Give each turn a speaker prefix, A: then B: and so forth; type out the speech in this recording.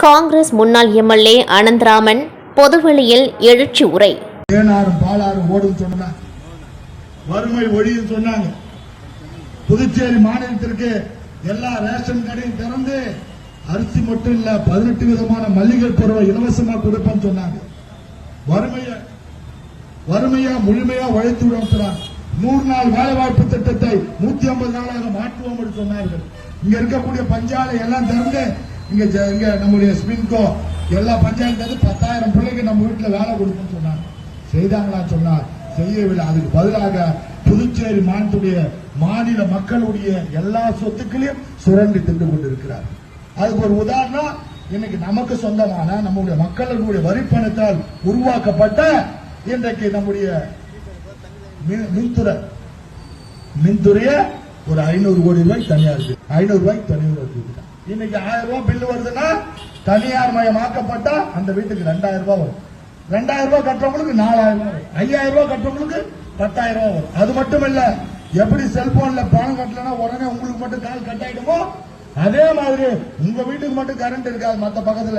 A: காங்கிரஸ் முன்னாள் எம்எல்ஏ அனந்தராமன் பொதுவெளியில் எழுச்சி உரை.
B: பாலாறும் ஓடும் சொன்னா வறுமை ஒழியும் சொன்னாங்க. புதுச்சேரி மாநிலத்திற்கு எல்லா ரேஷன் கடையும் திறந்து அரிசி மட்டும் இல்ல 18 விதமான மல்லிகை பொருளை இலவசமா கொடுப்பேன்னு சொன்னாங்க. வறுமையா முழுமையா உழைத்து விடுறாங்க. 100 நாள் வேலைவாய்ப்பு திட்டத்தை 150 நாளாக மாற்றுவோம் என்று சொன்னார்கள். இங்க இருக்கக்கூடிய பஞ்சாலை எல்லாம் திறந்து இங்க நம்முடைய ஸ்பின்கோ எல்லா பஞ்சாயத்து 10,000 பிள்ளைக்கு நம்ம வீட்டுல வேலை கொடுப்போம் சொன்னாங்க. செய்தாங்களா சொன்னார், செய்யவில்லை. அதுக்கு பதிலாக புதுச்சேரி மாநில மக்களுடைய எல்லா சொத்துக்களையும் சுரண்டி தின்று கொண்டிருக்கிறார். அதுக்கு ஒரு உதாரணம், இன்னைக்கு நமக்கு சொந்தமான நம்முடைய மக்களுடைய வரிப்பணத்தால் உருவாக்கப்பட்ட இன்றைக்கு நம்முடைய மின்துறைய ஒரு 500 கோடி ரூபாய் தனியார் 500 ரூபாய்க்கு தனியார் இருக்கு. இன்னைக்கு 1000 ரூபாய் பில்லு வருதுன்னா தனியார் மயமாக்கப்பட்டா அந்த வீட்டுக்கு 2000 ரூபாய் வரும். 2000 ரூபாய் கட்டுறவங்களுக்கு 4000 ரூபாய், 5000 ரூபாய் கட்டுறவங்களுக்கு 10,000 ரூபாய் வரும். அது மட்டும் இல்ல, எப்படி செல்போன்ல பணம் கட்டலன்னா உடனே உங்களுக்கு மட்டும் கால் கட் ஆயிடுமோ, அதே மாதிரி உங்க வீட்டுக்கு மட்டும் கரண்ட் இருக்காது, மத்த பக்கத்துல